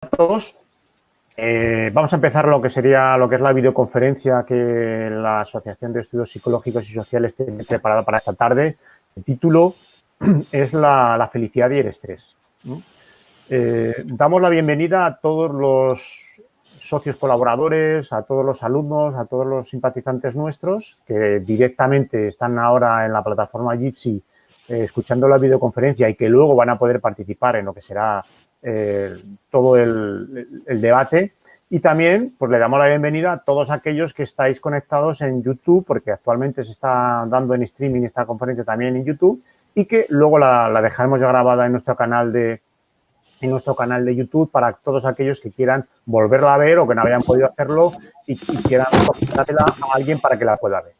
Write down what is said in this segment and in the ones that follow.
Todos. Vamos a empezar lo que es la videoconferencia que la Asociación de Estudios Psicológicos y Sociales tiene preparada para esta tarde. El título es la felicidad y el estrés. Damos la bienvenida a todos los socios colaboradores, a todos los alumnos, a todos los simpatizantes nuestros que directamente están ahora en la plataforma Jitsi escuchando la videoconferencia y que luego van a poder participar en lo que será todo el debate. Y también pues le damos la bienvenida a todos aquellos que estáis conectados en YouTube, porque actualmente se está dando en streaming esta conferencia también en YouTube y que luego la dejaremos ya grabada en nuestro canal de YouTube para todos aquellos que quieran volverla a ver o que no hayan podido hacerlo y quieran comentársela a alguien para que la pueda ver.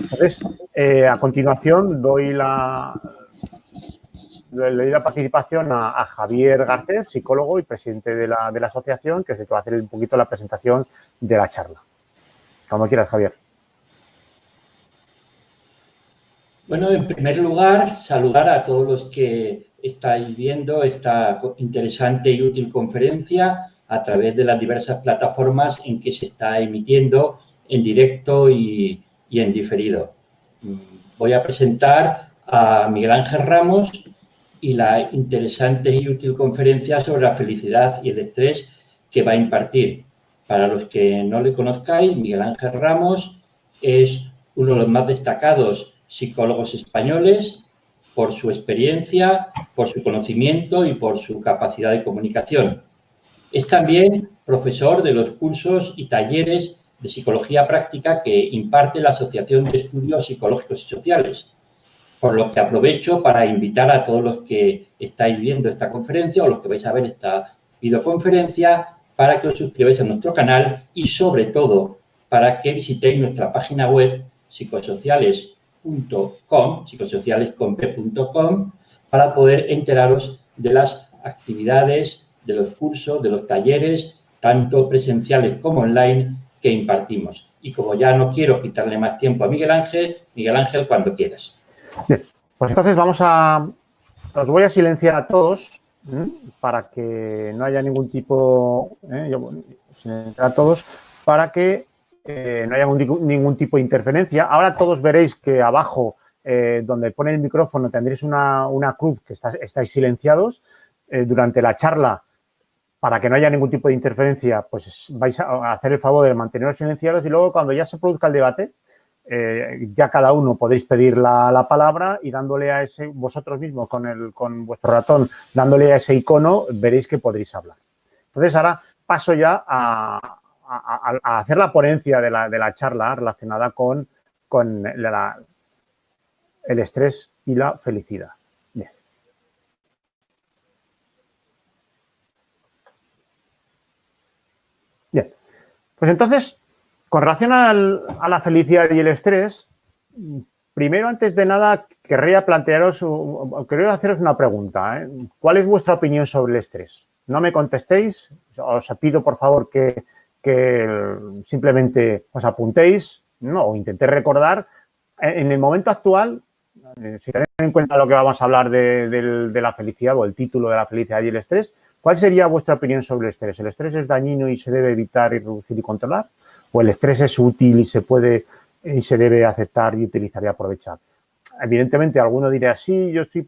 Entonces, a continuación le doy la participación a Javier Garcés, psicólogo y presidente de la asociación, que es el que va a hacer un poquito la presentación de la charla. Como quieras, Javier. Bueno, en primer lugar, saludar a todos los que estáis viendo esta interesante y útil conferencia a través de las diversas plataformas en que se está emitiendo en directo y en diferido. Voy a presentar a Miguel Ángel Ramos y la interesante y útil conferencia sobre la felicidad y el estrés que va a impartir. Para los que no le conozcáis, Miguel Ángel Ramos es uno de los más destacados psicólogos españoles por su experiencia, por su conocimiento y por su capacidad de comunicación. Es también profesor de los cursos y talleres de psicología práctica que imparte la Asociación de Estudios Psicológicos y Sociales, por lo que aprovecho para invitar a todos los que estáis viendo esta conferencia o los que vais a ver esta videoconferencia para que os suscribáis a nuestro canal y, sobre todo, para que visitéis nuestra página web psicosociales.com para poder enteraros de las actividades, de los cursos, de los talleres, tanto presenciales como online, que impartimos. Y como ya no quiero quitarle más tiempo a Miguel Ángel, cuando quieras. Bien, pues entonces os voy a silenciar a todos para que no haya ningún tipo, silenciar a todos para que no haya ningún tipo de interferencia. Ahora todos veréis que abajo, donde pone el micrófono, tendréis una cruz que estáis silenciados. Durante la charla, para que no haya ningún tipo de interferencia, pues vais a hacer el favor de manteneros silenciados y luego cuando ya se produzca el debate, ya cada uno podéis pedir la palabra y dándole a ese, vosotros mismos con vuestro ratón, dándole a ese icono, veréis que podréis hablar. Entonces, ahora paso ya a hacer la ponencia de la charla relacionada con el estrés y la felicidad. Bien. Bien. Pues entonces, con relación a la felicidad y el estrés, primero, antes de nada, querría haceros una pregunta. ¿Cuál es vuestra opinión sobre el estrés? No me contestéis, os pido por favor que simplemente os apuntéis, o intentéis recordar. En el momento actual, si tenéis en cuenta lo que vamos a hablar de la felicidad o el título de la felicidad y el estrés, ¿cuál sería vuestra opinión sobre el estrés? ¿El estrés es dañino y se debe evitar y reducir y controlar? ¿O el estrés es útil y se debe aceptar y utilizar y aprovechar? Evidentemente, alguno dirá, sí, yo estoy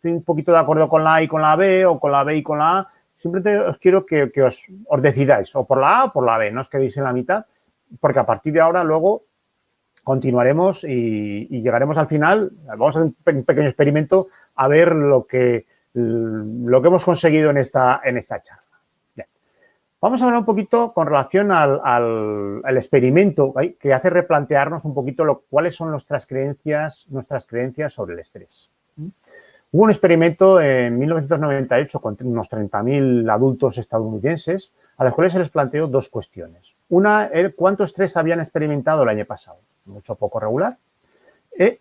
un poquito de acuerdo con la A y con la B, o con la B y con la A. Simplemente os quiero que os decidáis, o por la A o por la B, no os quedéis en la mitad, porque a partir de ahora luego continuaremos y llegaremos al final. Vamos a hacer un pequeño experimento a ver lo que hemos conseguido en esta charla. Bien. Vamos a hablar un poquito con relación al experimento que hace replantearnos un poquito cuáles son nuestras creencias sobre el estrés. Hubo un experimento en 1998 con unos 30.000 adultos estadounidenses a los cuales se les planteó dos cuestiones. Una, ¿cuánto estrés habían experimentado el año pasado? Mucho, poco, regular.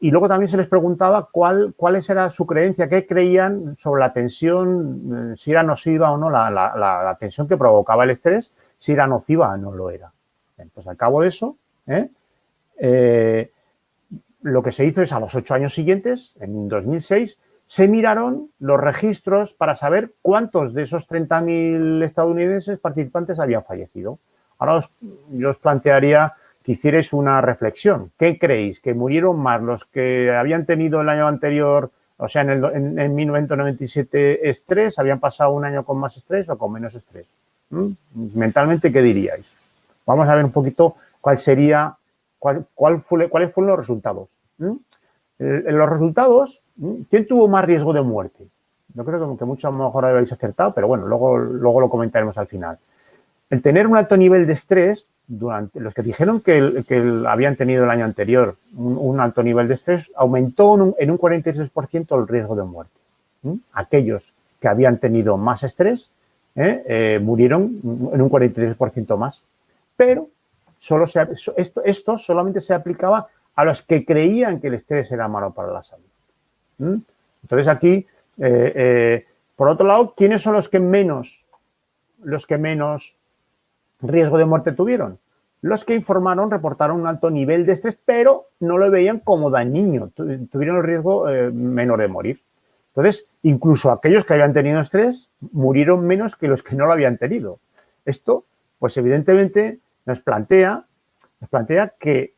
Y luego también se les preguntaba cuál era su creencia, qué creían sobre la tensión, si era nociva o no la tensión que provocaba el estrés, si era nociva o no lo era. Bien, pues al cabo de eso, lo que se hizo es a los 8 años siguientes, en 2006, se miraron los registros para saber cuántos de esos 30.000 estadounidenses participantes habían fallecido. Ahora yo os plantearía que hicierais una reflexión. ¿Qué creéis? ¿Que murieron más los que habían tenido el año anterior, o sea, en 1997 estrés, habían pasado un año con más estrés o con menos estrés? Mentalmente, ¿qué diríais? Vamos a ver un poquito cuáles fueron los resultados. Los resultados, ¿quién tuvo más riesgo de muerte? Yo creo que mucho a lo mejor habéis acertado, pero bueno, luego lo comentaremos al final. El tener un alto nivel de estrés, durante los que dijeron que habían tenido el año anterior un alto nivel de estrés, aumentó en un 46% el riesgo de muerte. Aquellos que habían tenido más estrés murieron en un 43% más. Pero esto solamente se aplicaba a los que creían que el estrés era malo para la salud. Entonces aquí, por otro lado, ¿quiénes son los que menos riesgo de muerte tuvieron? Los que reportaron un alto nivel de estrés, pero no lo veían como dañino, tuvieron el riesgo menor de morir. Entonces, incluso aquellos que habían tenido estrés murieron menos que los que no lo habían tenido. Esto, pues evidentemente, nos plantea que,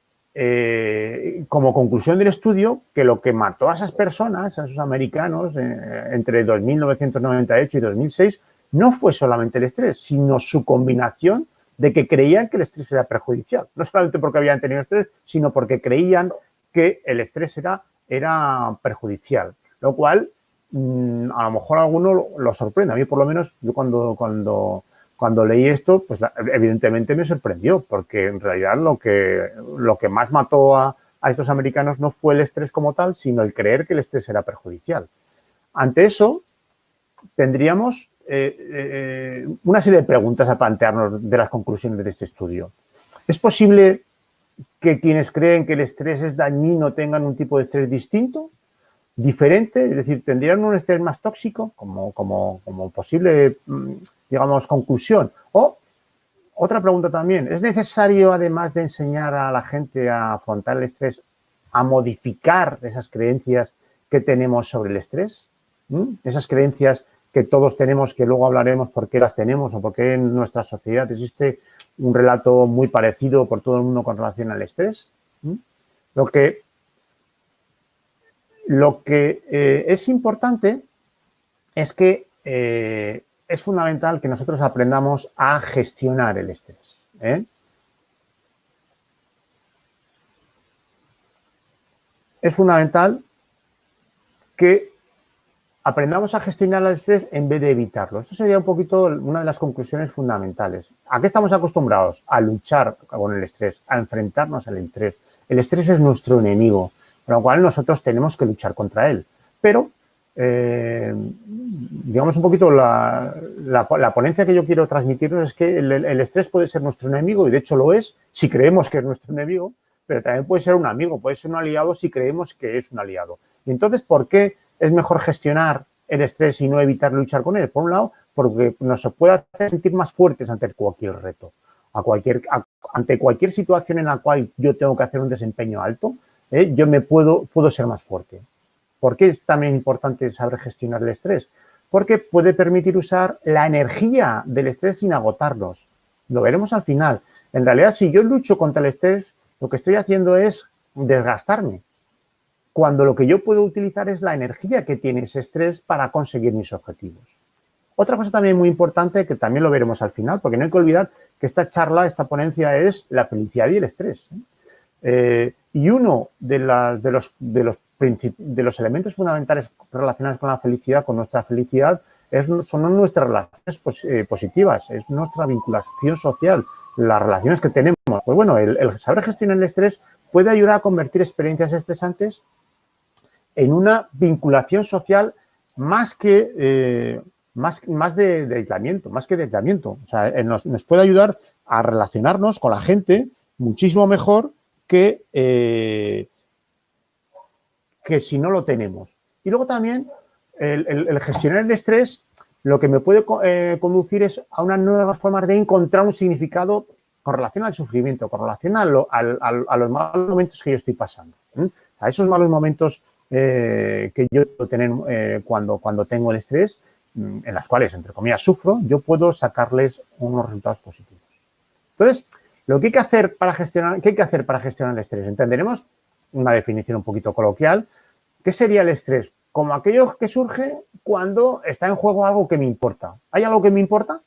como conclusión del estudio, que lo que mató a esas personas, a esos americanos, entre 1998 y 2006, no fue solamente el estrés, sino su combinación de que creían que el estrés era perjudicial. No solamente porque habían tenido estrés, sino porque creían que el estrés era perjudicial. Lo cual, a lo mejor a alguno lo sorprende. A mí, por lo menos, yo cuando leí esto, pues evidentemente me sorprendió, porque en realidad lo que más mató a estos americanos no fue el estrés como tal, sino el creer que el estrés era perjudicial. Ante eso, tendríamos una serie de preguntas a plantearnos de las conclusiones de este estudio. ¿Es posible que quienes creen que el estrés es dañino tengan un tipo de estrés distinto, diferente? Es decir, ¿tendrían un estrés más tóxico como posible, digamos, conclusión? O, otra pregunta también, ¿es necesario, además de enseñar a la gente a afrontar el estrés, a modificar esas creencias que tenemos sobre el estrés? Esas creencias que todos tenemos, que luego hablaremos por qué las tenemos o por qué en nuestra sociedad existe un relato muy parecido por todo el mundo con relación al estrés. Lo que es importante es que es fundamental que nosotros aprendamos a gestionar el estrés. Es fundamental que aprendamos a gestionar el estrés en vez de evitarlo. Esto sería un poquito una de las conclusiones fundamentales. ¿A qué estamos acostumbrados? A luchar con el estrés, a enfrentarnos al estrés. El estrés es nuestro enemigo, con lo cual nosotros tenemos que luchar contra él. Pero, digamos un poquito, la ponencia que yo quiero transmitiros es que el estrés puede ser nuestro enemigo, y de hecho lo es si creemos que es nuestro enemigo, pero también puede ser un amigo, puede ser un aliado si creemos que es un aliado. Y entonces, ¿por qué es mejor gestionar el estrés y no evitar luchar con él? Por un lado, porque nos puede hacer sentir más fuertes ante cualquier reto, ante cualquier situación en la cual yo tengo que hacer un desempeño alto, yo puedo ser más fuerte. ¿Por qué es también importante saber gestionar el estrés? Porque puede permitir usar la energía del estrés sin agotarnos. Lo veremos al final. En realidad, si yo lucho contra el estrés, lo que estoy haciendo es desgastarme, cuando lo que yo puedo utilizar es la energía que tiene ese estrés para conseguir mis objetivos. Otra cosa también muy importante, que también lo veremos al final, porque no hay que olvidar que esta ponencia es la felicidad y el estrés. Y uno de los elementos fundamentales relacionados con la felicidad, con nuestra felicidad, son nuestras relaciones positivas, es nuestra vinculación social, las relaciones que tenemos. Pues bueno, el saber gestionar el estrés puede ayudar a convertir experiencias estresantes en una vinculación social más de aislamiento, más que de aislamiento. O sea, nos puede ayudar a relacionarnos con la gente muchísimo mejor que si no lo tenemos. Y luego también el gestionar el estrés, lo que me puede conducir es a unas nuevas formas de encontrar un significado con relación al sufrimiento, con relación a los malos momentos que yo estoy pasando. A esos malos momentos que yo puedo tener cuando tengo el estrés, en las cuales, entre comillas, sufro, yo puedo sacarles unos resultados positivos. Entonces, lo que hay que hacer para gestionar, ¿qué hay que hacer para gestionar el estrés? Entenderemos una definición un poquito coloquial. ¿Qué sería el estrés? Como aquello que surge cuando está en juego algo que me importa. ¿Hay algo que me importa?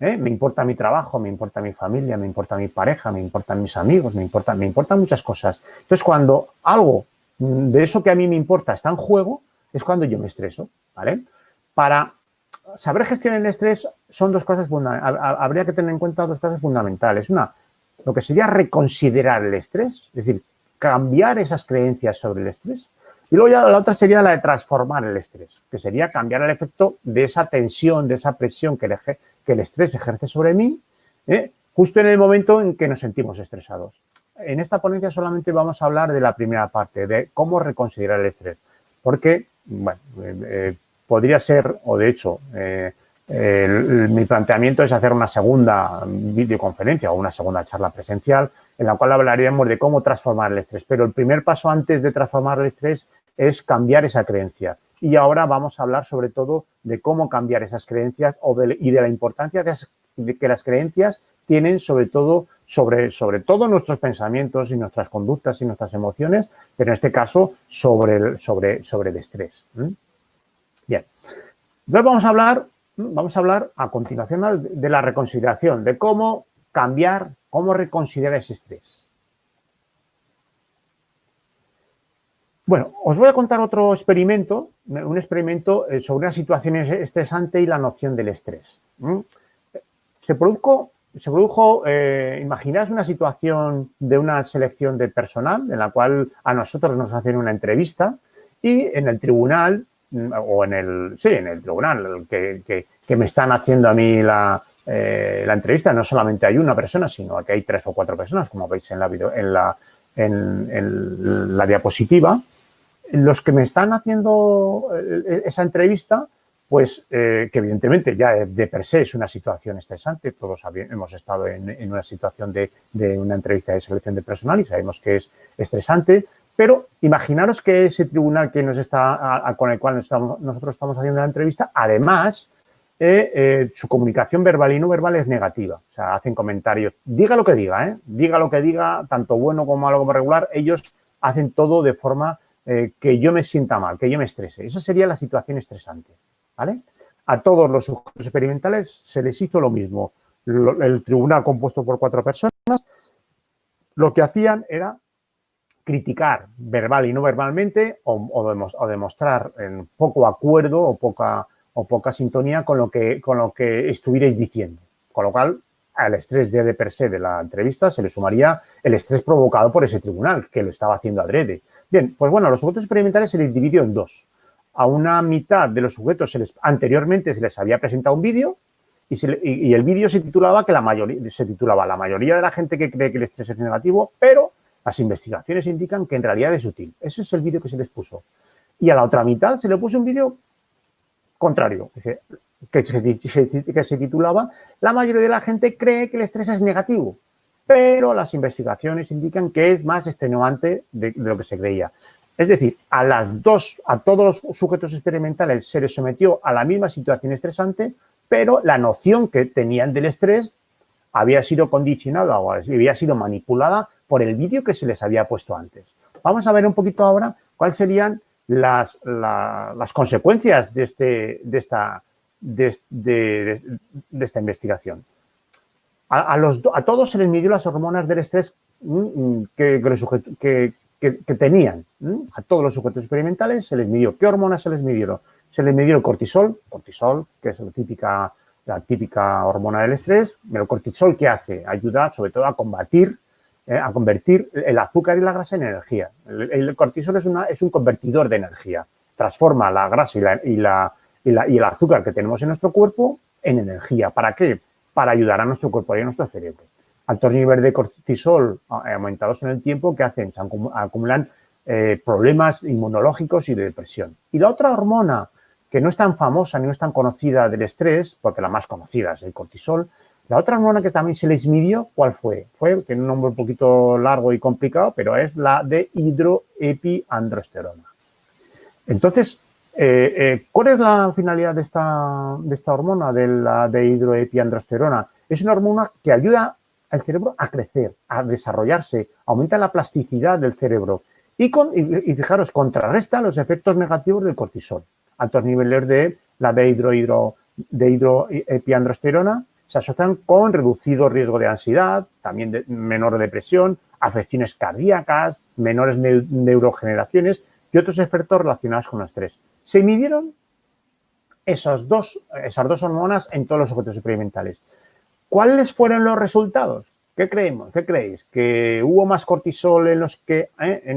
Me importa mi trabajo, me importa mi familia, me importa mi pareja, me importan mis amigos, me importan muchas cosas. Entonces, cuando algo de eso que a mí me importa está en juego, es cuando yo me estreso, ¿vale? Para saber gestionar el estrés son dos cosas fundamentales. Habría que tener en cuenta dos cosas fundamentales. Una, lo que sería reconsiderar el estrés, es decir, cambiar esas creencias sobre el estrés. Y luego ya la otra sería la de transformar el estrés, que sería cambiar el efecto de esa tensión, de esa presión que el estrés ejerce sobre mí, justo en el momento en que nos sentimos estresados. En esta ponencia solamente vamos a hablar de la primera parte, de cómo reconsiderar el estrés, porque, bueno, podría ser, o de hecho, mi planteamiento es hacer una segunda videoconferencia o una segunda charla presencial en la cual hablaríamos de cómo transformar el estrés. Pero el primer paso antes de transformar el estrés es cambiar esa creencia. Y ahora vamos a hablar sobre todo de cómo cambiar esas creencias y de la importancia de que las creencias tienen sobre todo nuestros pensamientos y nuestras conductas y nuestras emociones, pero en este caso sobre el estrés. Bien. Entonces vamos a hablar a continuación de la reconsideración, de cómo cambiar, cómo reconsiderar ese estrés. Bueno, os voy a contar otro experimento, un experimento sobre una situación estresante y la noción del estrés. Se produjo, imaginaos una situación de una selección de personal en la cual a nosotros nos hacen una entrevista y en el tribunal, o en el tribunal que me están haciendo a mí la entrevista, no solamente hay una persona, sino que hay 3 o 4 personas, como veis en la diapositiva. Los que me están haciendo esa entrevista, pues que evidentemente ya de per se es una situación estresante. Todos hemos estado en una situación de una entrevista de selección de personal y sabemos que es estresante, pero imaginaros que ese tribunal que con el cual nosotros estamos haciendo la entrevista, además, su comunicación verbal y no verbal es negativa. O sea, hacen comentarios, diga lo que diga, tanto bueno como malo como regular, ellos hacen todo de forma que yo me sienta mal, que yo me estrese. Esa sería la situación estresante, ¿vale? A todos los sujetos experimentales se les hizo lo mismo. El tribunal compuesto por 4 personas, lo que hacían era criticar verbal y no verbalmente o demostrar poco acuerdo o poca sintonía con lo que estuvierais diciendo. Con lo cual, al estrés ya de per se de la entrevista se le sumaría el estrés provocado por ese tribunal, que lo estaba haciendo adrede. Bien, pues bueno, a los sujetos experimentales se les dividió en 2. A una mitad de los sujetos anteriormente se les había presentado un vídeo y el vídeo se titulaba La mayoría de la gente que cree que el estrés es negativo, pero las investigaciones indican que en realidad es útil. Ese es el vídeo que se les puso. Y a la otra mitad se le puso un vídeo contrario, que se titulaba La mayoría de la gente cree que el estrés es negativo, pero las investigaciones indican que es más extenuante de lo que se creía. Es decir, a todos los sujetos experimentales se les sometió a la misma situación estresante, pero la noción que tenían del estrés había sido condicionada o había sido manipulada por el vídeo que se les había puesto antes. Vamos a ver un poquito ahora cuáles serían las consecuencias de esta investigación. A todos se les midió las hormonas del estrés que tenían. A todos los sujetos experimentales se les midió. ¿Qué hormonas se les midieron? Se les midió el cortisol, que es la típica hormona del estrés. El cortisol, ¿qué hace? Ayuda sobre todo a convertir el azúcar y la grasa en energía. El cortisol es un convertidor de energía. Transforma la grasa y el azúcar que tenemos en nuestro cuerpo en energía. ¿Para qué? Para ayudar a nuestro cuerpo y a nuestro cerebro. Altos niveles de cortisol aumentados en el tiempo, ¿qué hacen? Se acumulan problemas inmunológicos y de depresión. Y la otra hormona que no es tan famosa ni no es tan conocida del estrés, porque la más conocida es el cortisol, la otra hormona que también se les midió, ¿cuál fue? Tiene un nombre un poquito largo y complicado, pero es la de hidroepiandrosterona. Entonces, ¿cuál es la finalidad de esta hormona, de la dehidroepiandrosterona? Es una hormona que ayuda al cerebro a crecer, a desarrollarse, aumenta la plasticidad del cerebro y fijaros, contrarresta los efectos negativos del cortisol. Altos niveles de la dehidroepiandrosterona se asocian con reducido riesgo de ansiedad, también de menor depresión, afecciones cardíacas, menores neurogeneraciones y otros efectos relacionados con el estrés. Se midieron esas dos hormonas en todos los sujetos experimentales. ¿Cuáles fueron los resultados? ¿Qué creemos? ¿Qué creéis? ¿Que hubo más cortisol en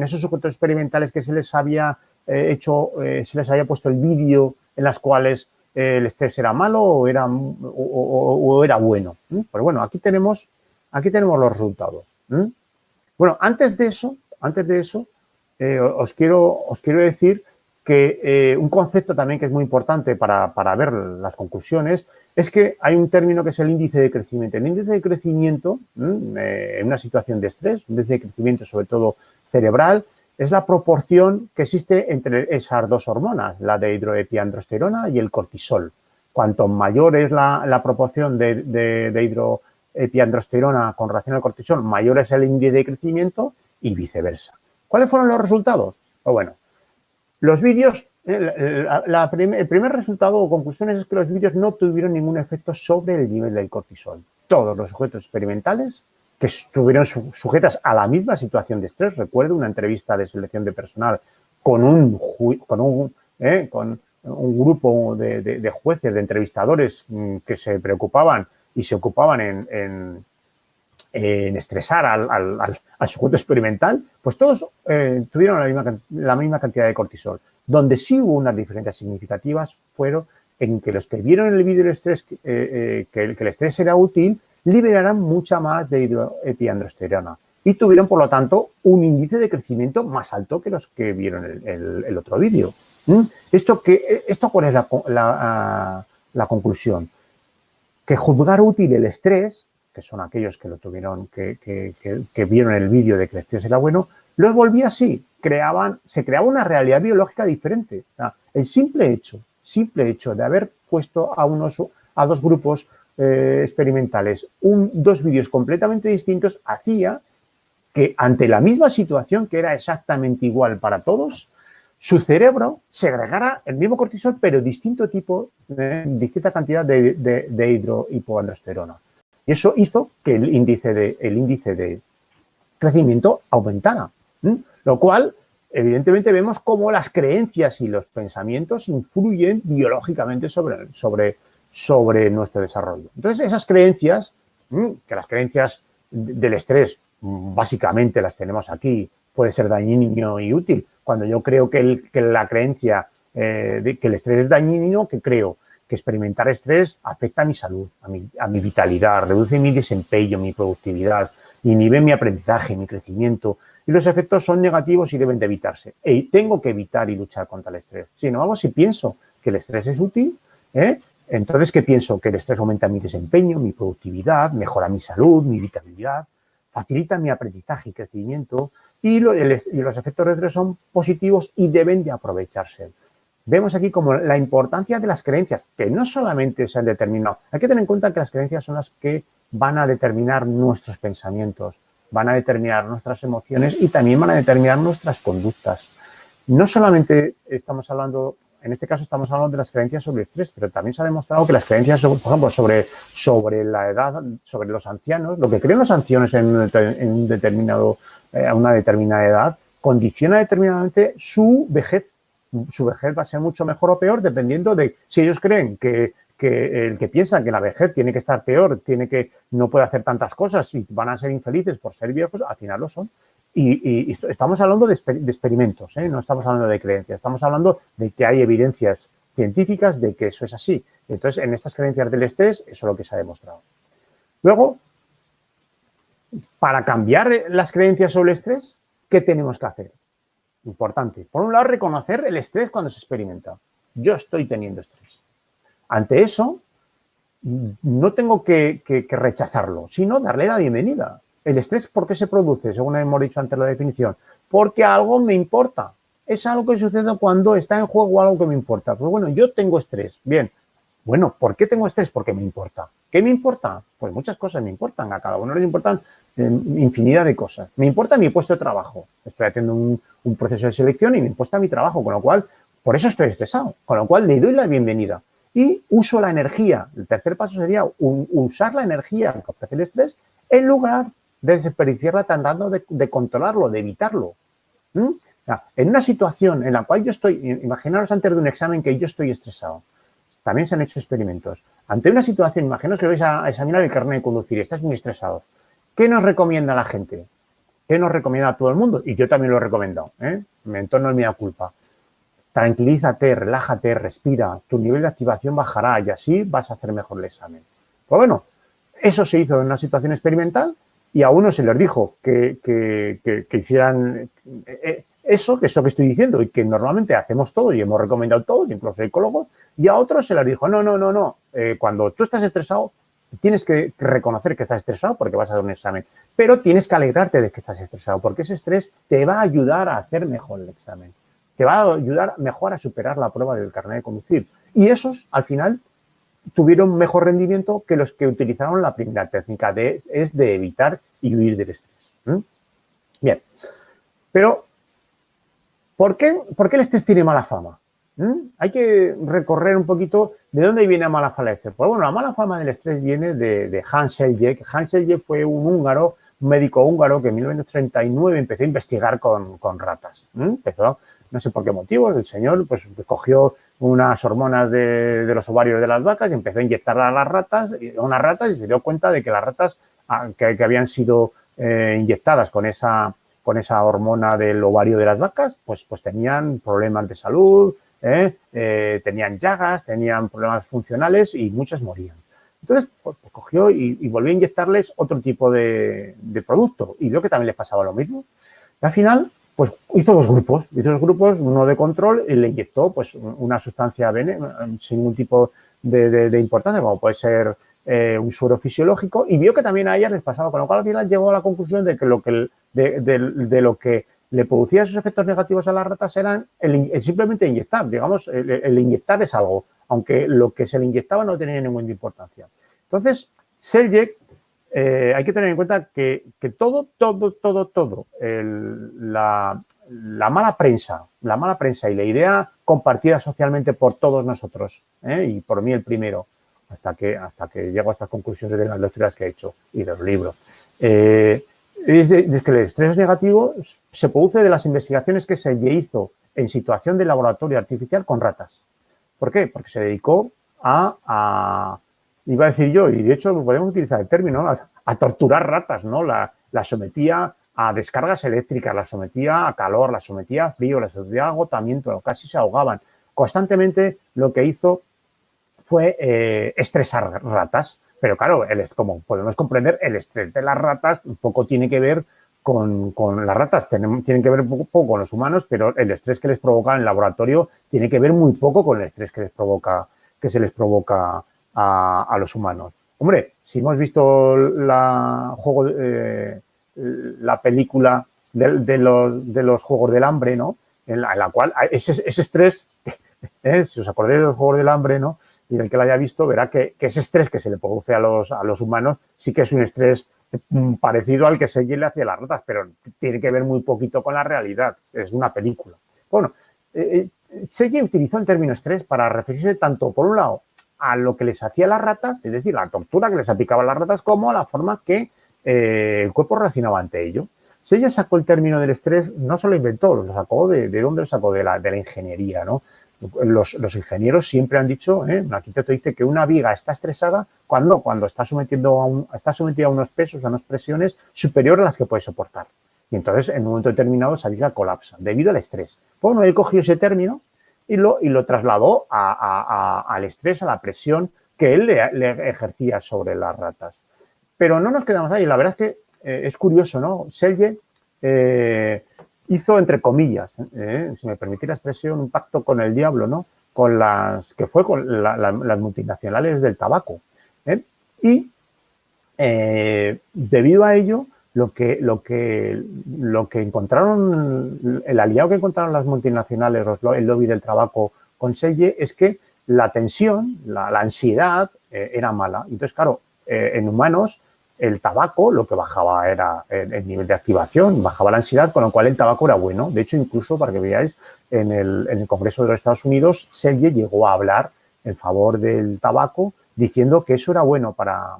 esos sujetos experimentales que se les había se les había puesto el vídeo en las cuales el estrés era malo o era bueno? Pues bueno, aquí tenemos los resultados. Bueno, antes de eso, os quiero decir que un concepto también que es muy importante para ver las conclusiones es que hay un término que es el índice de crecimiento. El índice de crecimiento, en una situación de estrés, un índice de crecimiento sobre todo cerebral, es la proporción que existe entre esas dos hormonas, la dehidroepiandrosterona y el cortisol. Cuanto mayor es la proporción de dehidroepiandrosterona con relación al cortisol, mayor es el índice de crecimiento y viceversa. ¿Cuáles fueron los resultados? Pues bueno, los vídeos, el primer resultado o conclusiones es que los vídeos no tuvieron ningún efecto sobre el nivel del cortisol. Todos los sujetos experimentales que estuvieron sujetas a la misma situación de estrés, recuerdo una entrevista de selección de personal con un grupo de jueces, de entrevistadores que se preocupaban y se ocupaban en estresar al sujeto experimental, pues todos tuvieron la misma cantidad de cortisol. Donde sí hubo unas diferencias significativas fueron en que los que vieron en el vídeo el estrés, que el estrés era útil, liberaran mucha más dehidroepiandrosterona y tuvieron, por lo tanto, un índice de crecimiento más alto que los que vieron el otro vídeo. ¿Esto cuál es la conclusión? Que juzgar útil el estrés, que son aquellos que lo tuvieron, que vieron el vídeo de que el estrés era bueno, los volvía así, se creaba una realidad biológica diferente. O sea, el simple hecho de haber puesto a dos grupos experimentales dos vídeos completamente distintos hacía que ante la misma situación, que era exactamente igual para todos, su cerebro segregara el mismo cortisol, pero distinta cantidad de dehidroepiandrosterona. Y eso hizo que el índice de crecimiento aumentara. Lo cual, evidentemente, vemos cómo las creencias y los pensamientos influyen biológicamente sobre nuestro desarrollo. Entonces, esas creencias, que las creencias del estrés, básicamente las tenemos aquí, puede ser dañino y útil. Cuando yo creo que la creencia de que el estrés es dañino, que creo que experimentar estrés afecta a mi salud, a mi vitalidad, reduce mi desempeño, mi productividad, inhibe mi aprendizaje, mi crecimiento, y los efectos son negativos y deben de evitarse. Y tengo que evitar y luchar contra el estrés. Sin embargo, si pienso que el estrés es útil, entonces, ¿qué pienso? Que el estrés aumenta mi desempeño, mi productividad, mejora mi salud, mi vitalidad, facilita mi aprendizaje y crecimiento, y los efectos de estrés son positivos y deben de aprovecharse. Vemos aquí como la importancia de las creencias, que no solamente se han determinado. Hay que tener en cuenta que las creencias son las que van a determinar nuestros pensamientos, van a determinar nuestras emociones y también van a determinar nuestras conductas. No solamente estamos hablando, en este caso estamos hablando de las creencias sobre el estrés, pero también se ha demostrado que las creencias, por ejemplo, sobre la edad, sobre los ancianos, lo que creen los ancianos en a una determinada edad, condiciona determinadamente su vejez. Su vejez va a ser mucho mejor o peor dependiendo de si ellos creen que el que piensa que la vejez tiene que estar peor, no puede hacer tantas cosas y van a ser infelices por ser viejos, al final lo son. Y estamos hablando de experimentos, no estamos hablando de creencias, estamos hablando de que hay evidencias científicas de que eso es así. Entonces, en estas creencias del estrés, eso es lo que se ha demostrado. Luego, para cambiar las creencias sobre el estrés, ¿qué tenemos que hacer? Importante. Por un lado, reconocer el estrés cuando se experimenta. Yo estoy teniendo estrés. Ante eso, no tengo que rechazarlo, sino darle la bienvenida. El estrés, ¿por qué se produce? Según hemos dicho antes la definición. Porque algo me importa. es algo que sucede cuando está en juego algo que me importa. Pues bueno, yo tengo estrés. Bien. Bueno, ¿por qué tengo estrés? Porque me importa. ¿Qué me importa? Pues muchas cosas me importan. A cada uno le importan infinidad de cosas. Me importa mi puesto de trabajo. Estoy haciendo un proceso de selección y me importa mi trabajo, con lo cual, por eso estoy estresado. Con lo cual, le doy la bienvenida. Y uso la energía. El tercer paso sería usar la energía que ofrece el estrés en lugar de desperdiciarla tratando de controlarlo, de evitarlo. O sea, en una situación en la cual yo estoy, imaginaros antes de un examen que yo estoy estresado. También se han hecho experimentos. Ante una situación, imaginaos que vais a examinar el carnet de conducir y estás muy estresado. ¿Qué nos recomienda la gente? ¿Qué nos recomienda a todo el mundo? Y yo también lo he recomendado. Mi entorno es mía culpa. Tranquilízate, relájate, respira. Tu nivel de activación bajará y así vas a hacer mejor el examen. Pues bueno, eso se hizo en una situación experimental y a uno se les dijo que hicieran eso que estoy diciendo y que normalmente hacemos todo y hemos recomendado todos, incluso psicólogos, y a otros se les dijo, no. Cuando tú estás estresado, tienes que reconocer que estás estresado porque vas a dar un examen, pero tienes que alegrarte de que estás estresado porque ese estrés te va a ayudar a hacer mejor el examen, te va a ayudar mejor a superar la prueba del carnet de conducir. Y esos, al final, tuvieron mejor rendimiento que los que utilizaron la primera técnica, es de evitar y huir del estrés. Bien, pero ¿por qué el estrés tiene mala fama? Hay que recorrer un poquito de dónde viene la mala fama del estrés. Pues bueno, la mala fama del estrés viene de Hans Selye. Hans Selye fue un médico húngaro que en 1939 empezó a investigar con ratas. Empezó, no sé por qué motivos, el señor pues cogió unas hormonas de los ovarios de las vacas y empezó a inyectar a unas ratas y se dio cuenta de que las ratas que habían sido inyectadas con esa hormona del ovario de las vacas, pues tenían problemas de salud, tenían llagas, tenían problemas funcionales y muchas morían. Entonces, pues cogió y volvió a inyectarles otro tipo de producto y vio que también les pasaba lo mismo. Y al final, pues hizo dos grupos, uno de control y le inyectó pues una sustancia sin ningún tipo de importancia, como puede ser un suero fisiológico, y vio que también a ellas les pasaba, con lo cual al final llegó a la conclusión de que lo que le producía esos efectos negativos a las ratas eran el simplemente inyectar, digamos, el inyectar es algo, aunque lo que se le inyectaba no tenía ninguna importancia. Entonces, Selye, hay que tener en cuenta que todo, la mala prensa y la idea compartida socialmente por todos nosotros, y por mí el primero, hasta que llego a estas conclusiones de las lecturas que he hecho y de los libros, es que el estrés negativo se produce de las investigaciones que se hizo en situación de laboratorio artificial con ratas. ¿Por qué? Porque se dedicó iba a decir yo, y de hecho podemos utilizar el término, a torturar ratas, ¿no? La sometía a descargas eléctricas, la sometía a calor, la sometía a frío, la sometía a agotamiento, casi se ahogaban. Constantemente lo que hizo fue estresar ratas. Pero claro, como podemos comprender, el estrés de las ratas un poco tiene que ver con las ratas, tienen que ver un poco con los humanos, pero el estrés que les provoca en el laboratorio tiene que ver muy poco con el estrés que se les provoca a los humanos. Hombre, si hemos visto la película de los Juegos del Hambre, ¿no? En la cual ese estrés, si os acordáis de los Juegos del Hambre, ¿no? Y el que lo haya visto verá que ese estrés que se le produce a los humanos sí que es un estrés parecido al que se le hacia las ratas, pero tiene que ver muy poquito con la realidad. Es una película. Bueno, Selye utilizó el término estrés para referirse tanto, por un lado, a lo que les hacía las ratas, es decir, la tortura que les aplicaba a las ratas, como a la forma que el cuerpo reaccionaba ante ello. Selye sacó el término del estrés, no se lo inventó, lo sacó ¿de dónde lo sacó? De la ingeniería, ¿no? Los ingenieros siempre han dicho, un arquitecto dice que una viga está estresada cuando está sometida a unos pesos, a unas presiones superiores a las que puede soportar. Y entonces, en un momento determinado, esa viga colapsa debido al estrés. Bueno, él cogió ese término y lo trasladó al estrés, a la presión que él le ejercía sobre las ratas. Pero no nos quedamos ahí. La verdad es que es curioso, ¿no? Selye hizo, entre comillas, si me permitís la expresión, un pacto con el diablo, ¿no? Con las multinacionales del tabaco. Y debido a ello, lo que encontraron, el aliado que encontraron las multinacionales, el lobby del tabaco con Selle, es que la tensión, la ansiedad era mala. Entonces, claro, en humanos el tabaco lo que bajaba era el nivel de activación, bajaba la ansiedad, con lo cual el tabaco era bueno. De hecho, incluso, para que veáis, en el Congreso de los Estados Unidos, Selle llegó a hablar en favor del tabaco, diciendo que eso era bueno para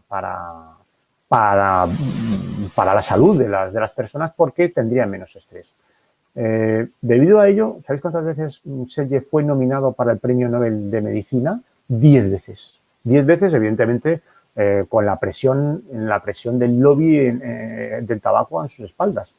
la salud de las personas porque tendrían menos estrés. Debido a ello, ¿sabéis cuántas veces Selle fue nominado para el Premio Nobel de Medicina? 10 veces. 10 veces, evidentemente, con la presión del lobby del tabaco en sus espaldas.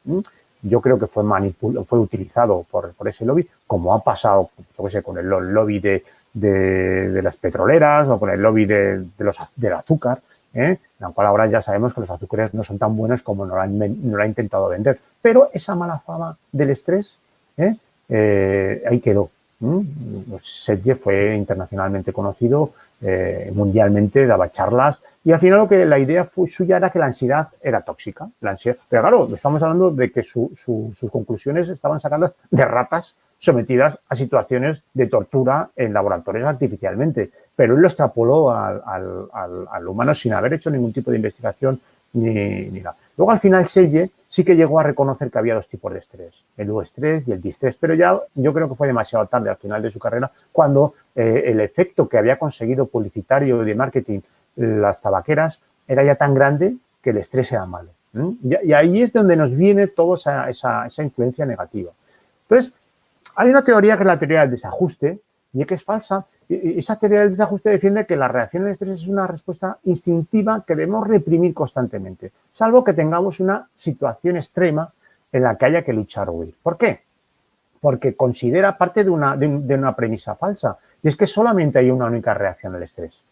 Yo creo que fue utilizado por ese lobby, como ha pasado, yo qué sé, con el lobby de las petroleras o con el lobby del azúcar, en la cual ahora ya sabemos que los azúcares no son tan buenos como nos lo ha intentado vender. Pero esa mala fama del estrés, ahí quedó. Selle fue internacionalmente conocido, mundialmente, daba charlas, y al final la idea suya era que la ansiedad era tóxica. Pero claro, estamos hablando de que sus conclusiones estaban sacadas de ratas sometidas a situaciones de tortura en laboratorios artificialmente. Pero él lo extrapoló al humano sin haber hecho ningún tipo de investigación ni nada. Luego, al final, Selle sí que llegó a reconocer que había dos tipos de estrés, el euestrés y el distrés, pero ya yo creo que fue demasiado tarde al final de su carrera, cuando el efecto que había conseguido publicitario y de marketing las tabaqueras era ya tan grande que el estrés era malo. Y ahí es donde nos viene toda esa influencia negativa. Entonces, hay una teoría que es la teoría del desajuste, y que es falsa. Esa teoría del desajuste defiende que la reacción al estrés es una respuesta instintiva que debemos reprimir constantemente, salvo que tengamos una situación extrema en la que haya que luchar o huir. ¿Por qué? Porque considera parte de una premisa falsa, y es que solamente hay una única reacción al estrés.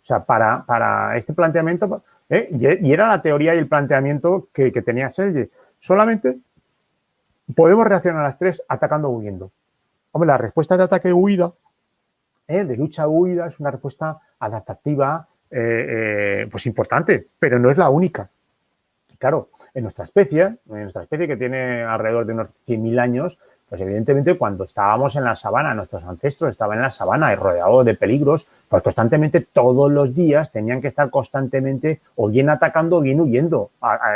O sea, para este planteamiento, y era la teoría y el planteamiento que tenía Selle, solamente podemos reaccionar al estrés atacando o huyendo. Hombre, la respuesta de ataque y huida, de lucha o huida, es una respuesta adaptativa, pues importante, pero no es la única. Claro, en nuestra especie que tiene alrededor de unos 100.000 años, pues evidentemente cuando estábamos en la sabana, nuestros ancestros estaban en la sabana y rodeados de peligros, pues constantemente todos los días tenían que estar constantemente o bien atacando o bien huyendo,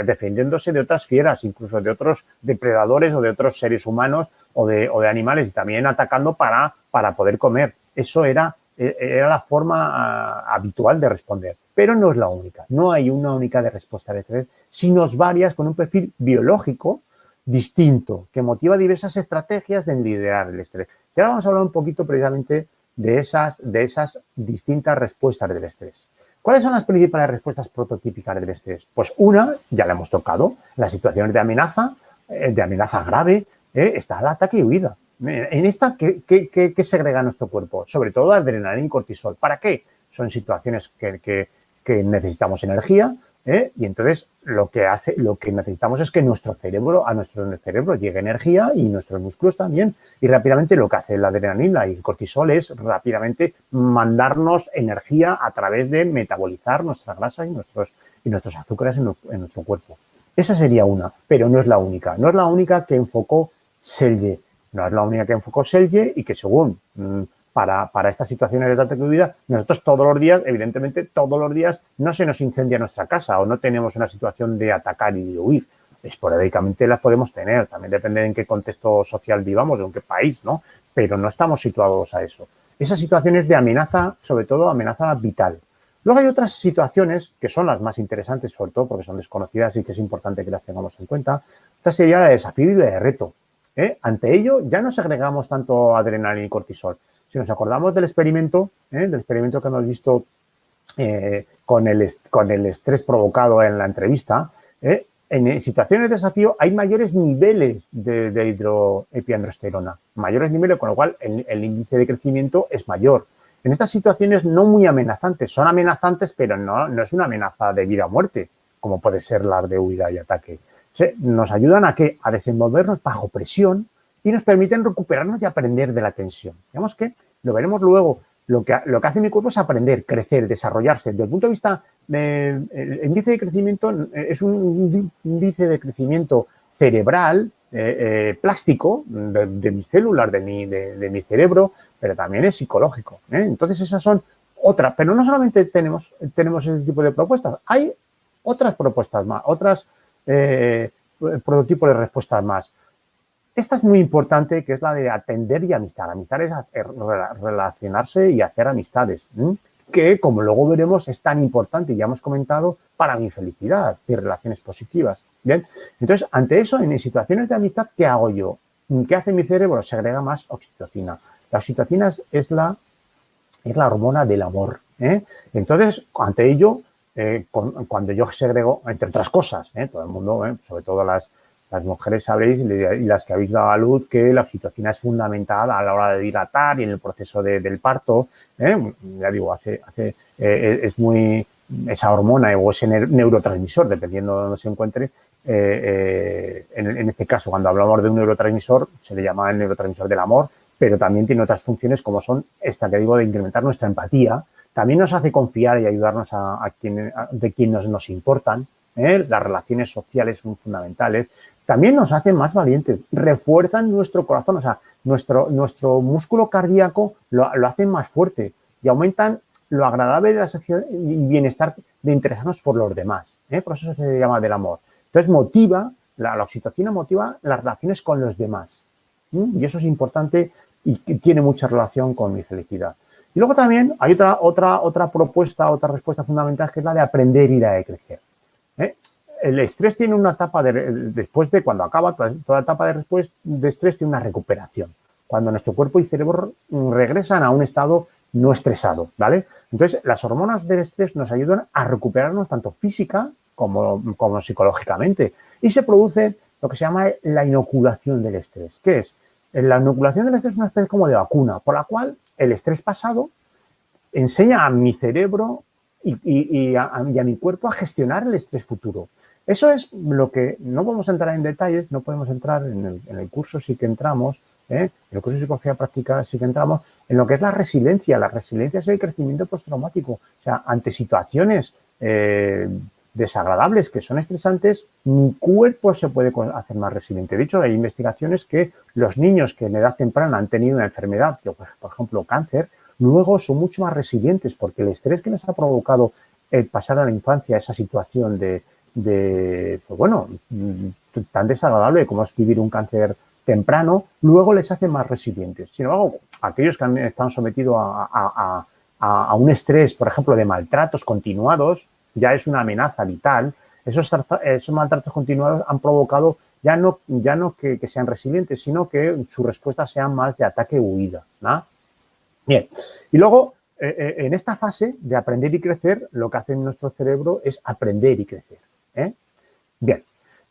defendiéndose de otras fieras, incluso de otros depredadores o de otros seres humanos o de animales, y también atacando para poder comer. Eso era la forma habitual de responder, pero no es la única. No hay una única de respuesta de estrés, sino varias con un perfil biológico distinto que motiva diversas estrategias de liderar el estrés. Y ahora vamos a hablar un poquito precisamente de esas distintas respuestas del estrés. ¿Cuáles son las principales respuestas prototípicas del estrés? Pues una, ya la hemos tocado, las situaciones de amenaza grave, está el ataque y huida. En esta, ¿qué segrega nuestro cuerpo? Sobre todo adrenalina y cortisol. ¿Para qué? Son situaciones que necesitamos energía, y entonces lo que necesitamos es que a nuestro cerebro llegue energía y nuestros músculos también. Y rápidamente lo que hace la adrenalina y el cortisol es rápidamente mandarnos energía a través de metabolizar nuestra grasa y nuestros azúcares en nuestro cuerpo. Esa sería una, pero no es la única. No es la única que enfocó Selle. No es la única que enfocó Selle y que según para estas situaciones de ataque y huida, nosotros todos los días, evidentemente todos los días, no se nos incendia nuestra casa o no tenemos una situación de atacar y de huir. Esporádicamente las podemos tener, también depende de en qué contexto social vivamos, de en qué país, ¿no? Pero no estamos situados a eso. Esas situaciones de amenaza, sobre todo amenaza vital. Luego hay otras situaciones que son las más interesantes, sobre todo porque son desconocidas y que es importante que las tengamos en cuenta. Esta sería la de desafío y la de reto. Ante ello, ya no segregamos tanto adrenalina y cortisol. Si nos acordamos del experimento que hemos visto con el estrés provocado en la entrevista, en situaciones de desafío hay mayores niveles de hidroepiandrosterona, mayores niveles, con lo cual el índice de crecimiento es mayor. En estas situaciones no muy amenazantes, son amenazantes, pero no es una amenaza de vida o muerte, como puede ser las de huida y ataque. Nos ayudan a desenvolvernos bajo presión y nos permiten recuperarnos y aprender de la tensión. Digamos que, lo veremos luego, lo que hace mi cuerpo es aprender, crecer, desarrollarse. Desde el punto de vista el índice de crecimiento es un índice de crecimiento cerebral, plástico, de mis células, de mi cerebro, pero también es psicológico. Entonces, esas son otras. Pero no solamente tenemos ese tipo de propuestas, hay otras propuestas más, otros prototipos de respuestas más. Esta es muy importante, que es la de atender y amistad. Amistad es relacionarse y hacer amistades, que, como luego veremos, es tan importante, y ya hemos comentado, para mi felicidad y relaciones positivas. Bien, entonces, ante eso, en situaciones de amistad, ¿qué hago yo? ¿Qué hace mi cerebro? Segrega más oxitocina. La oxitocina es la hormona del amor. Entonces, ante ello, cuando yo segrego, entre otras cosas, todo el mundo, sobre todo las mujeres sabréis, y las que habéis dado a luz, que la oxitocina es fundamental a la hora de dilatar y en el proceso del parto. Ya digo, es muy esa hormona o ese neurotransmisor, dependiendo de dónde se encuentre. En este caso, cuando hablamos de un neurotransmisor, se le llama el neurotransmisor del amor, pero también tiene otras funciones como son esta que digo de incrementar nuestra empatía. También nos hace confiar y ayudarnos de quienes nos importan. Las relaciones sociales son fundamentales. También nos hacen más valientes, refuerzan nuestro corazón, o sea, nuestro músculo cardíaco lo hacen más fuerte y aumentan lo agradable de la sociedad y bienestar de interesarnos por los demás. Por eso se llama del amor. Entonces la oxitocina motiva las relaciones con los demás. Y eso es importante y tiene mucha relación con mi felicidad. Y luego también hay otra propuesta, otra respuesta fundamental, que es la de aprender y la de crecer. El estrés tiene una etapa, después de cuando acaba, toda etapa de estrés tiene una recuperación. Cuando nuestro cuerpo y cerebro regresan a un estado no estresado, ¿vale? Entonces, las hormonas del estrés nos ayudan a recuperarnos tanto física como psicológicamente. Y se produce lo que se llama la inoculación del estrés. ¿Qué es? La inoculación del estrés es una especie como de vacuna, por la cual el estrés pasado enseña a mi cerebro y a mi cuerpo a gestionar el estrés futuro. Eso es lo que no podemos entrar en detalles, no podemos entrar en el curso, sí que entramos, en el curso de psicología práctica sí que entramos en lo que es la resiliencia. La resiliencia es el crecimiento postraumático. O sea, ante situaciones desagradables que son estresantes, mi cuerpo se puede hacer más resiliente. De hecho, hay investigaciones que los niños que en edad temprana han tenido una enfermedad, por ejemplo, cáncer, luego son mucho más resilientes porque el estrés que les ha provocado el pasar a la infancia esa situación pues bueno, tan desagradable como es vivir un cáncer temprano, luego les hace más resilientes. Sin embargo, aquellos que han estado sometidos a un estrés, por ejemplo, de maltratos continuados, ya es una amenaza vital. Esos maltratos continuados han provocado ya no que sean resilientes, sino que su respuesta sea más de ataque-huida, ¿no? Bien, y luego, en esta fase de aprender y crecer, lo que hace en nuestro cerebro es aprender y crecer. Bien,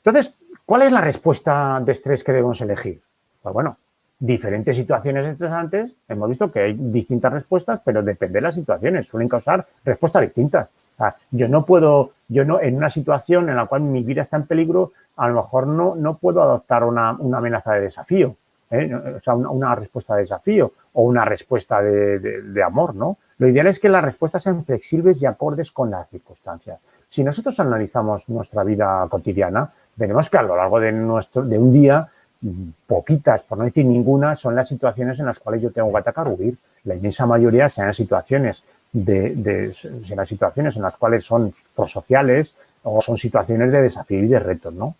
entonces, ¿cuál es la respuesta de estrés que debemos elegir? Pues bueno, diferentes situaciones estresantes, hemos visto que hay distintas respuestas, pero depende de las situaciones, suelen causar respuestas distintas. O sea, en una situación en la cual mi vida está en peligro, a lo mejor no puedo adoptar una amenaza de desafío, o sea, una respuesta de desafío o una respuesta de amor, ¿no? Lo ideal es que las respuestas sean flexibles y acordes con las circunstancias. Si nosotros analizamos nuestra vida cotidiana, veremos que a lo largo de un día, poquitas, por no decir ninguna, son las situaciones en las cuales yo tengo que atacar o huir. La inmensa mayoría serán situaciones en las cuales son prosociales o son situaciones de desafío y de retos, ¿no?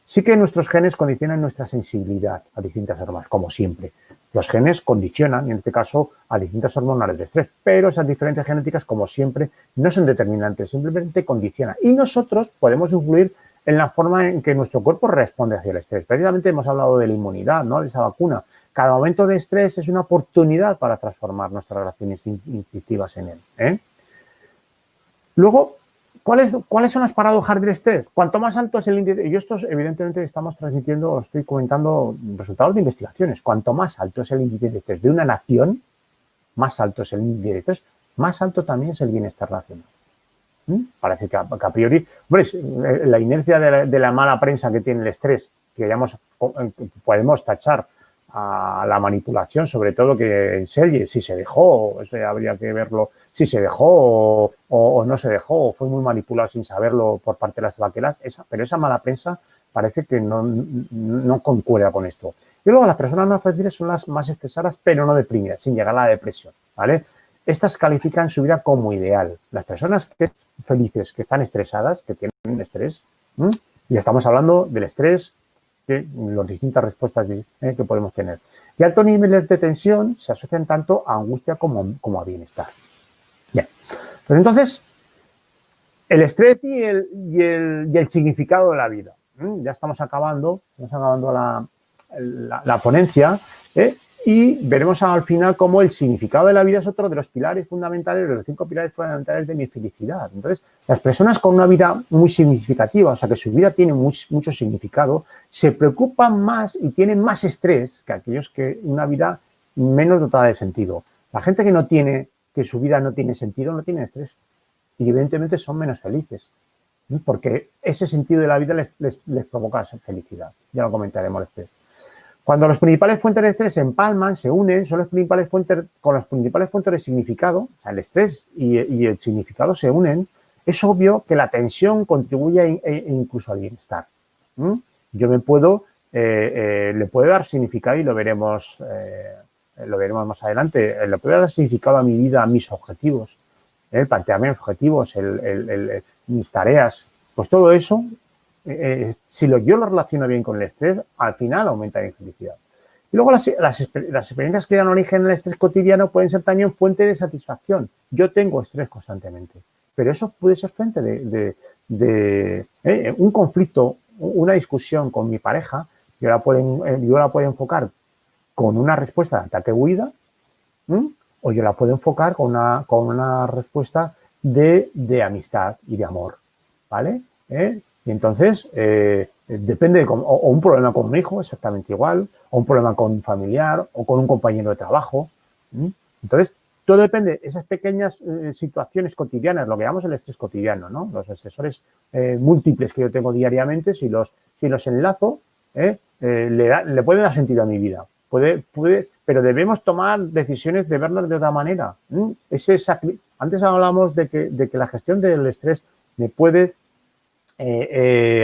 Sí que nuestros genes condicionan nuestra sensibilidad a distintas hormonas, como siempre. Los genes condicionan, en este caso, a distintas hormonas de estrés, pero esas diferencias genéticas, como siempre, no son determinantes, simplemente condicionan. Y nosotros podemos influir en la forma en que nuestro cuerpo responde hacia el estrés. Precisamente hemos hablado de la inmunidad, ¿no? De esa vacuna. Cada momento de estrés es una oportunidad para transformar nuestras relaciones instintivas en él. Luego, ¿cuáles son las paradojas del estrés? Cuanto más alto es el índice, y esto evidentemente estoy comentando resultados de investigaciones, cuanto más alto es el índice de estrés de una nación, más alto es el índice de estrés, más alto también es el bienestar nacional. Parece que a priori, hombre, la inercia de la mala prensa que tiene el estrés, que podemos tachar a la manipulación, sobre todo que en serie, si se dejó, eso habría que verlo, si se dejó o no se dejó, o fue muy manipulado sin saberlo por parte de las vaqueras, pero esa mala prensa parece que no concuerda con esto. Y luego las personas más felices son las más estresadas, pero no deprimidas, sin llegar a la depresión, ¿vale? Estas califican su vida como ideal. Las personas felices que están estresadas, que tienen estrés, y estamos hablando del estrés, de las distintas respuestas que podemos tener. Y altos niveles de tensión se asocian tanto a angustia como a bienestar. Bien, pues entonces, el estrés y el significado de la vida. Ya estamos acabando la ponencia, y veremos al final cómo el significado de la vida es otro de los pilares fundamentales, de los 5 pilares fundamentales de mi felicidad. Entonces, las personas con una vida muy significativa, o sea, que su vida tiene mucho significado, se preocupan más y tienen más estrés que aquellos que una vida menos dotada de sentido. La gente que su vida no tiene sentido, no tiene estrés. Y evidentemente son menos felices, porque ese sentido de la vida les provoca felicidad. Ya lo comentaremos después. Cuando las principales fuentes de estrés se empalman, se unen, son las principales fuentes de significado, o sea, el estrés y el significado se unen, es obvio que la tensión contribuye incluso al bienestar. Yo le puedo dar significado, y lo veremos más adelante, le puedo dar significado a mi vida, a mis objetivos, plantearme objetivos, mis tareas, pues todo eso. Si yo lo relaciono bien con el estrés, al final aumenta mi felicidad. Y luego las experiencias que dan origen al estrés cotidiano pueden ser también fuente de satisfacción. Yo tengo estrés constantemente, pero eso puede ser fuente de un conflicto, una discusión con mi pareja. Yo la puedo enfocar con una respuesta de ataque-huida, o yo la puedo enfocar con una respuesta de amistad y de amor, ¿vale? Y entonces, depende o un problema con un hijo, exactamente igual, o un problema con un familiar, o con un compañero de trabajo. Entonces, todo depende de esas pequeñas situaciones cotidianas, lo que llamamos el estrés cotidiano, ¿no? Los estresores múltiples que yo tengo diariamente, si los enlazo, le pueden dar sentido a mi vida. Pero debemos tomar decisiones de vernos de otra manera. Antes hablamos de que la gestión del estrés me puede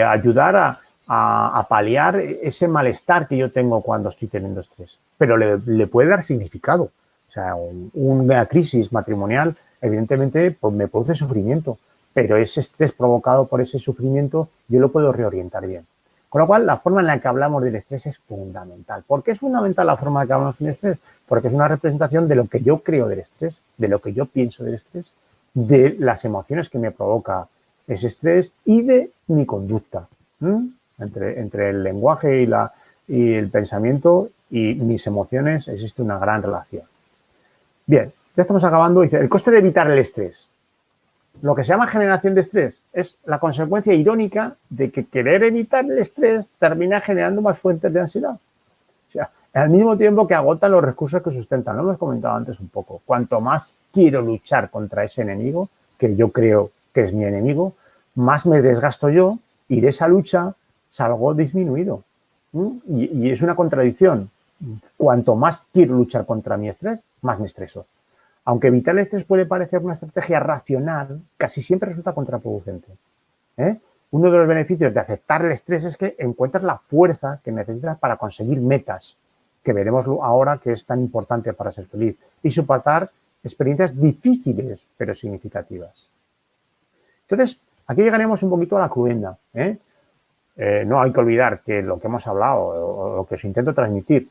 ayudar a paliar ese malestar que yo tengo cuando estoy teniendo estrés, pero le puede dar significado. O sea, una crisis matrimonial evidentemente pues, me produce sufrimiento, pero ese estrés provocado por ese sufrimiento yo lo puedo reorientar bien. Con lo cual, la forma en la que hablamos del estrés es fundamental. ¿Por qué es fundamental la forma en la que hablamos del estrés? Porque es una representación de lo que yo creo del estrés, de lo que yo pienso del estrés, de las emociones que me provoca ese estrés y de mi conducta. Entre el lenguaje y el pensamiento y mis emociones existe una gran relación. Bien, ya estamos acabando. Dice, el coste de evitar el estrés. Lo que se llama generación de estrés es la consecuencia irónica de que querer evitar el estrés termina generando más fuentes de ansiedad. O sea, al mismo tiempo que agotan los recursos que sustentan. Lo hemos comentado antes un poco. Cuanto más quiero luchar contra ese enemigo, que yo creo que es mi enemigo, más me desgasto yo y de esa lucha salgo disminuido. Y es una contradicción. Cuanto más quiero luchar contra mi estrés, más me estreso. Aunque evitar el estrés puede parecer una estrategia racional, casi siempre resulta contraproducente. Uno de los beneficios de aceptar el estrés es que encuentras la fuerza que necesitas para conseguir metas, que veremos ahora que es tan importante para ser feliz, y soportar experiencias difíciles pero significativas. Entonces, aquí llegaremos un poquito a la cruenda. No hay que olvidar que lo que hemos hablado o lo que os intento transmitir,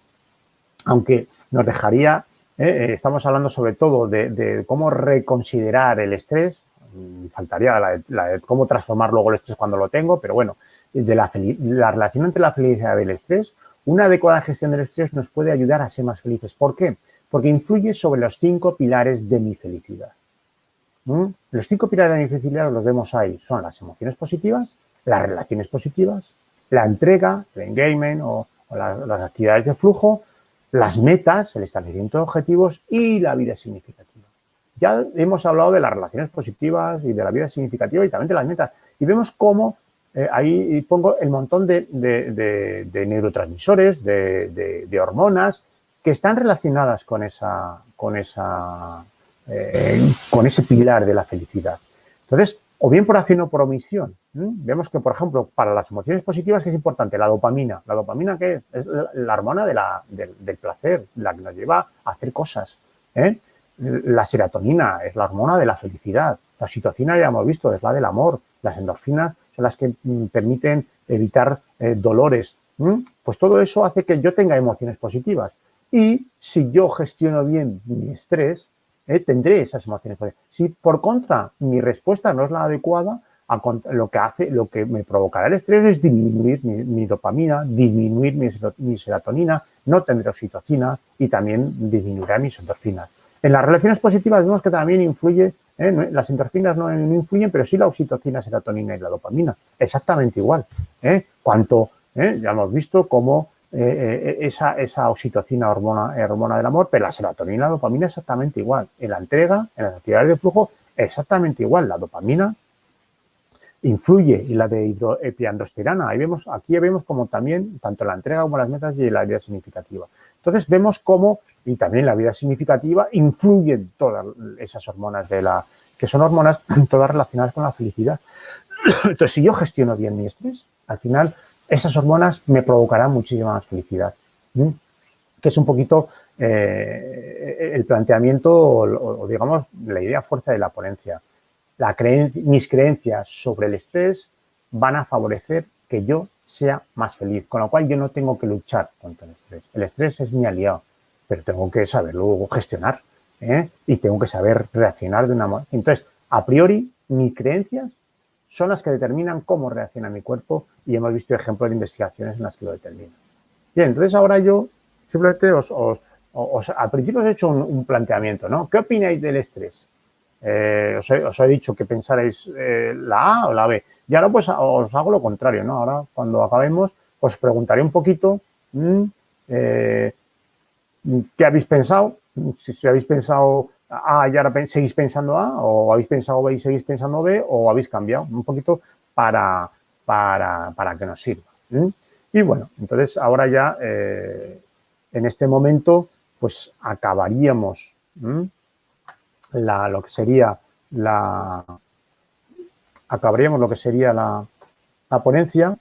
aunque nos dejaría, estamos hablando sobre todo de cómo reconsiderar el estrés, faltaría la de cómo transformar luego el estrés cuando lo tengo, pero bueno, de la relación entre la felicidad y el estrés, una adecuada gestión del estrés nos puede ayudar a ser más felices. ¿Por qué? Porque influye sobre los 5 pilares de mi felicidad. Los 5 pilares de mi felicidad los vemos ahí. Son las emociones positivas, las relaciones positivas, la entrega, el engagement o las actividades de flujo, las metas, el establecimiento de objetivos y la vida significativa. Ya hemos hablado de las relaciones positivas y de la vida significativa y también de las metas. Y vemos cómo ahí pongo el montón de neurotransmisores, de hormonas que están relacionadas con esa con ese pilar de la felicidad. Entonces, o bien por acción o por omisión. Vemos que, por ejemplo, para las emociones positivas, que es importante, la dopamina. ¿La dopamina qué es? Es la hormona del placer, la que nos lleva a hacer cosas. La serotonina es la hormona de la felicidad. La oxitocina, ya hemos visto, es la del amor. Las endorfinas son las que permiten evitar dolores. Pues todo eso hace que yo tenga emociones positivas. Y si yo gestiono bien mi estrés, tendré esas emociones positivas. Si por contra mi respuesta no es la adecuada, lo que me provocará el estrés es disminuir mi dopamina, disminuir mi serotonina, no tendré oxitocina y también disminuirá mis endorfinas. En las relaciones positivas vemos que también influye, las endorfinas no influyen, pero sí la oxitocina, serotonina y la dopamina, exactamente igual. Ya hemos visto cómo esa oxitocina, hormona del amor, pero la serotonina y la dopamina exactamente igual. En la entrega, en las actividades de flujo, exactamente igual. La dopamina influye y la de hidroepiandrosterona. Aquí vemos como también, tanto la entrega como las metas y la vida significativa. Entonces vemos cómo, y también la vida significativa, influyen todas esas hormonas que son hormonas todas relacionadas con la felicidad. Entonces, si yo gestiono bien mi estrés, al final esas hormonas me provocarán muchísima más felicidad. Que es un poquito el planteamiento o digamos, la idea fuerza de la ponencia. Mis creencias sobre el estrés van a favorecer que yo sea más feliz, con lo cual yo no tengo que luchar contra el estrés. El estrés es mi aliado, pero tengo que saberlo gestionar y tengo que saber reaccionar de una manera. Entonces, a priori, mis creencias son las que determinan cómo reacciona mi cuerpo y hemos visto ejemplos de investigaciones en las que lo determinan. Bien, entonces ahora yo simplemente al principio os he hecho un planteamiento, ¿no? ¿Qué opináis del estrés? Os he dicho que pensarais la A o la B. Y ahora pues os hago lo contrario, ¿no? Ahora cuando acabemos os preguntaré un poquito ¿qué habéis pensado? Si habéis pensado A y ahora seguís pensando A, o habéis pensado B y seguís pensando B, o habéis cambiado un poquito para que nos sirva. Y bueno, entonces ahora ya en este momento pues acabaríamos lo que sería la ponencia